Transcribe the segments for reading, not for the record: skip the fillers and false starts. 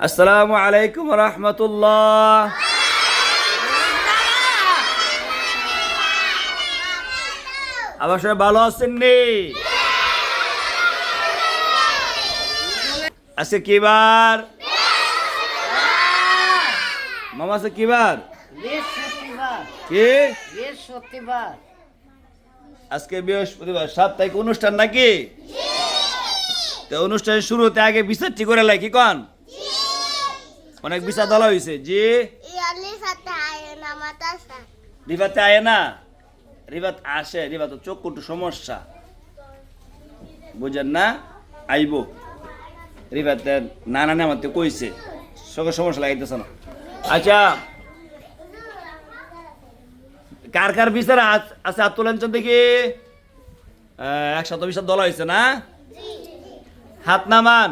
আসসালামু আলাইকুম রহমতুল্লাহ। আবার সবাই ভালো আছেন নি? আজকে কি বার? মামা আজকে কি বার? কি আজকে বৃহস্পতিবার। 7 তারিখ অনুষ্ঠান নাকি? তো অনুষ্ঠানের শুরুতে আগে বিচারটি করে লাই কি কন? অনেক বিচার দলা হয়েছে জি। রিবাতে আয় না, রিবাত আসে, রিবাত চোখ একটু সমস্যা বুঝেন না, আইব রিবাতে নানা আমার তো কইছে চোখের সমস্যা লাগাইতেছে না। আচ্ছা কার কার বিচার আছে হাত তোলেন দেখি। 120 দলা হয়েছে না? হাত নামান।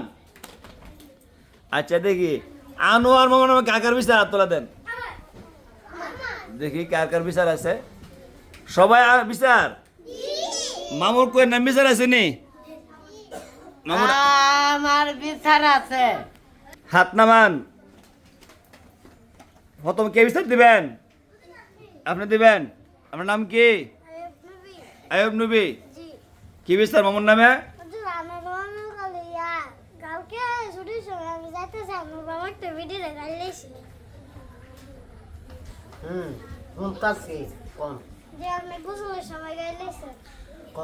আচ্ছা দেখি আনোয়ার মামা নামে কার কার বিচার হাত তোলা দেন দেখি কার কার বিচার আছে। সবাই বিচার মামুর কই নাম বিচার আছে নি? মামুর আমার বিচার আছে। হাত নামান। প্রথম কে বিচার দিবেন? আপনি দিবেন। আপনার নাম কি? আয়ুব নবী। কি বিচার মামুর নামে?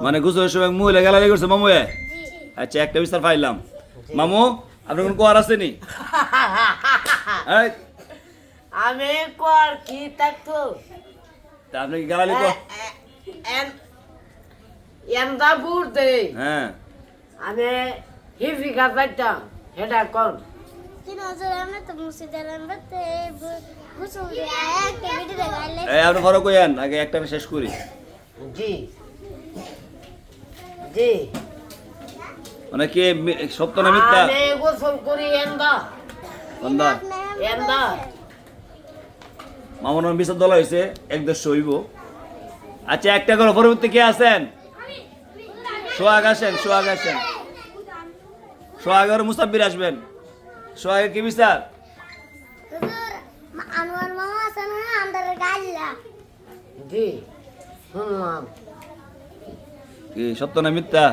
মানে গোসলের সময় মহিলা গালালি করছে মামুয়ে? আচ্ছা একটা বিচার পাইলাম। মামু আপনার কোন কোয়ার আছে নি? আমি কর কি থাকতো আপনি কি গালালি কর? এন্দা বুড় দে হ্যাঁ আমি হিফিকা পাইতাম সেটা কর। আপনি ঘরে কইেন আগে একটা আমি শেষ করি। জি জি মানে কি সত্য না মিথ্যা? আমি গোসল করি এন্দা বন্দা এন্দা মামুর নাম বিচার দলা হয়েছে 1-150 হইব। আচ্ছা একটা করে পরবর্তী কে আছেন? সোহাগ আসেন, সোহাগ আসেন। সোহাগ আর মুসাব্বির আসবেন। সোহাগের কি বিচার? জি শুনলাম কি সত্য না মিথ্যা?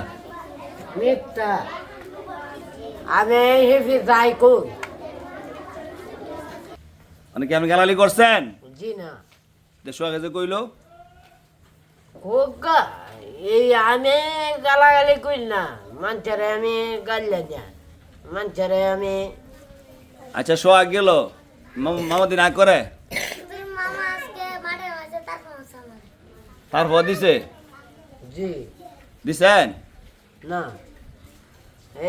মিথ্যা। আমি হিফি যাই কই। মানে কি আপনি গালালি করছেন? জি না সোহাগে যে কইলো হোগা এই আমি গালাগালি করি না, মানুষের আমি গাল্লা না, মানুষের আমি। আচ্ছা সোহাগ গেল মামাদি না করে তারপর দিছে? জি দিছেন না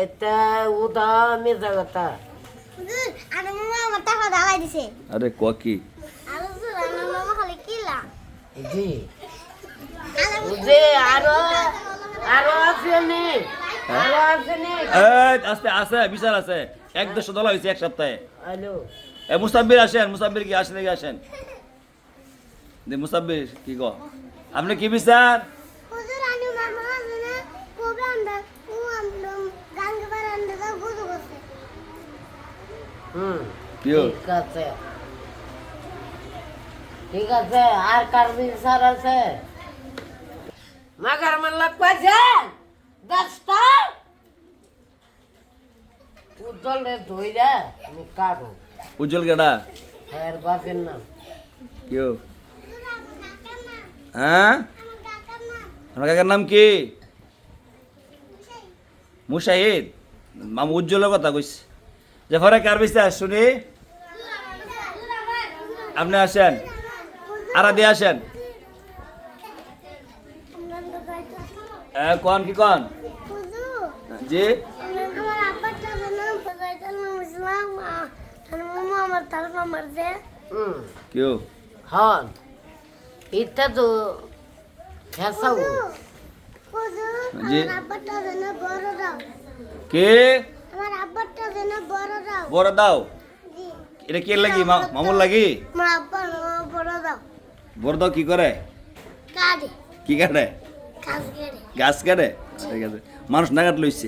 এটা উদা মিথ্যা কথা। আরে কি জি যে আরো আরো আসেনি, আরো আসেনি। আস্তে আছে বিচার আছে 1-150 দলা হয়েছে এক সপ্তাহে। হ্যালো মুসাব্বির আসেন, মুসাব্বির কি আসেন নাকি? আসেন মুসাব্বির কি গো আপনি কি বিচার? ঠিক আছে ঠিক আছে। আর কার বিচার আছে? মাগার মাল্লা পাইছে 10টা উজ্জ্বলে ধইরা আমি কাটু। উজ্জ্বল কেডা? এর বাপের নাম কেউ? হ্যাঁ আপনার কাকার নাম কি? মুশাহিদ। মামু উজ্জ্বলের কথা কইছে যে ঘরে কার বিচার শুনি। আপনি আসেন, আরা দিয়ে আসেন। কন কি কন? জি কেউ হন এটা তো ফেসাও জি কে বড় দাও? এটা কে লাগি? মামুর লাগি? বড় দাও কি করে? কি কাটে? গাছ কাটে। ঠিক আছে মানুষ না কাট লইছে।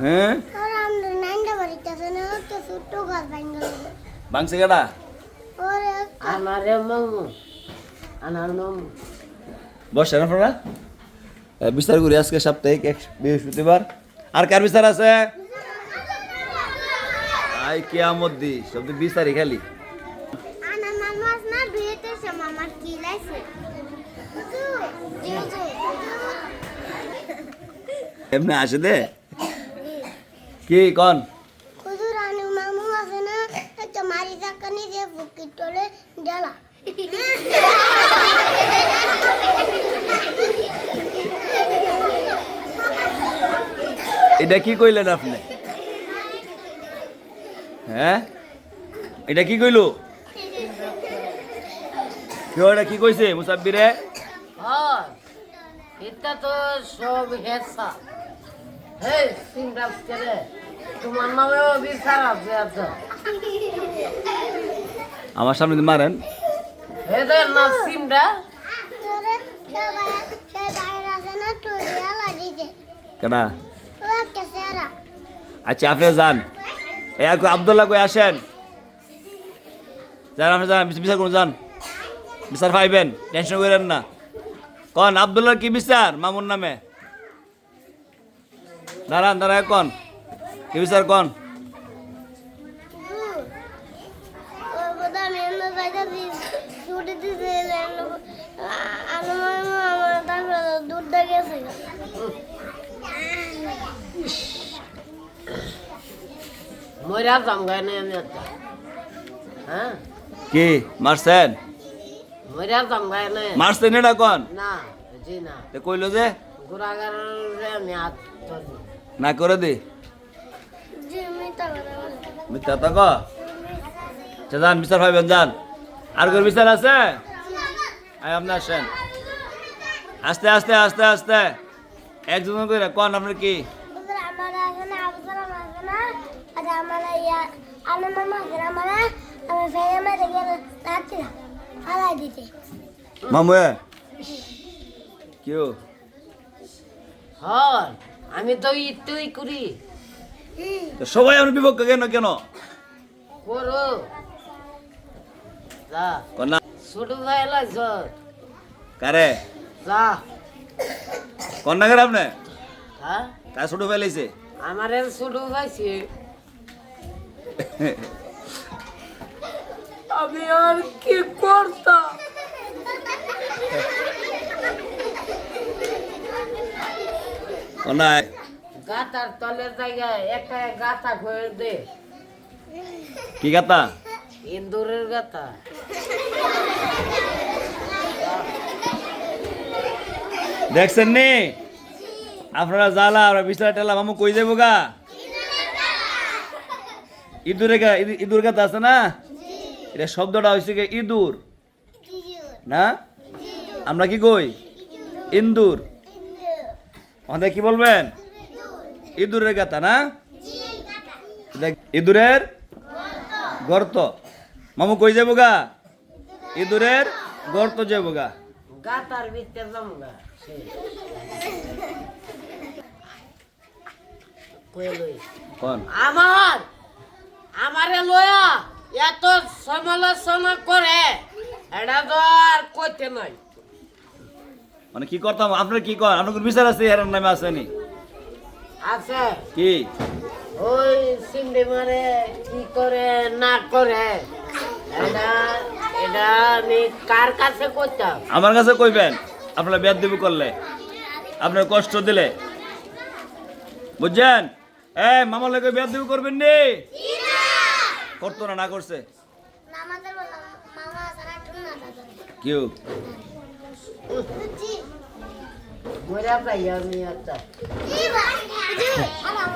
হ্যাঁ ছোট্ট গাছ ভাঙা ভাঙছে কেডা? ওরে আমারে মামু আনার মামু বসেন আপনারা। বিচার করি আজকে সাপ্তাহিক বৃহস্পতিবার। আর কার বিচার আছে? আই কিয়ামত দি সব বিচারই খালি। আনা মামাস না বিয়েতে সে মামার কি লাইছে এমনি আসে দে কি কন? হুজুর আনু মামু আছে না একটা মারি চাকানি যে বুকিট তোলে জ্বালা এটা কি কইলেন আপনি? হ্যাঁ এটা কি কইলো? কেউ এটা কি কইছে মুসাব্বিরে? হ্যাঁ এটা তো সব হেসা হে সিংরাজ করে তোমার নামেও বিচার আছে আচ্ছা আমার সামনে দিয়ে মারেন। এদের না সিমরা তোরে সে বাইরে আছে না তোর জ্বালা দিতে কেডা? ও একটা সেরা আচ্ছা আপনি যান। এই আব্দুল্লাহ কই আসেন, যান আপনি যান, বিচার করুন, যান বিচার পাইবেন, টেনশন করেন না। কন আব্দুল্লাহর কি বিচার মামুর নামে? দাঁড়ান দাঁড়ান, কন কি বিচার কন? ও বদা মেন বাইদা দি ছুটি দিতে আনু মামু আমার তারপর দুধ দা গেছে মরা জামগায় না আমি একটা হ্যাঁ কি মারছেন? মরা জামগায় না মারছেন এটা কন? না জি না তে কইলো যে গুড়াগারে আমি হাত ধরি না করে দি জি মিতা কথা বলে মিথ্যা তো ক। আচ্ছা যান বিচার পাইবেন, যান। আর কোন বিচার আছে? আয় আপনি আসেন, আস্তে আস্তে আস্তে আস্তে একজন করে কন আপনার কি? হুজুর আমার আছে না আবুসার আছে না আর আমার ইয়া আনু মামা আছে না আমার আমি ফেলে মারে গেল নাচি না ফালাই দিতে মামু কেউ হ্যাঁ আমি তো ইতুই করি সবাই আপনার বিপক্ষ কেন কেন করো যা কন না ছোট ভাই লাগছ কারে যা কন না করে আপনি হ্যাঁ কার ছোট ফেলাইছে? আমার ছোট ভাইছে আমি আর কি করতাম কন না গাতার তলের জায়গায় একটা গাতা ঘুরে দে কি কথা? ইন্দুরের গাতা দেখছেন নি আপনারা জ্বালা আমরা বিছানা টেলা মামু কই যাবো গা? ইঁদুরে গা ইঁদুর গাতা আছে না, এটা শব্দটা হয়েছে কি ইঁদুর না, আমরা কি কই ইন্দুর। আমাদের কি বলবেন? ইঁদুরের গাতা না, ইঁদুরের গর্ত। মামু কই যাবো গা? ইঁদুরের গর্ত যাবো গা। গাতার ভিতরে জমগা কোন আমারে লয়া এত সমালোচনা করে এটা তো আর করতে নাই মানে কি করতাম? আপনার কি কর? আপনার কোন বিচার আছে এর নামে আসেনি আছে কি? ওই সিন্ডি মারে কি করে না করে এটা এটা আমি কার কাছে করতাম? আমার কাছে কইবেন আপনারা বেয়াদবি করলে, আপনার কষ্ট দিলে, বুঝছেন? মামা লোকে বেয়াদবি করবেন নি? করতো না, না করছে আমাদের বললাম মামা আছে না টুনা দাদা কেউ? জি মরা পাই আমি একটা জি ভাই জি আর আমার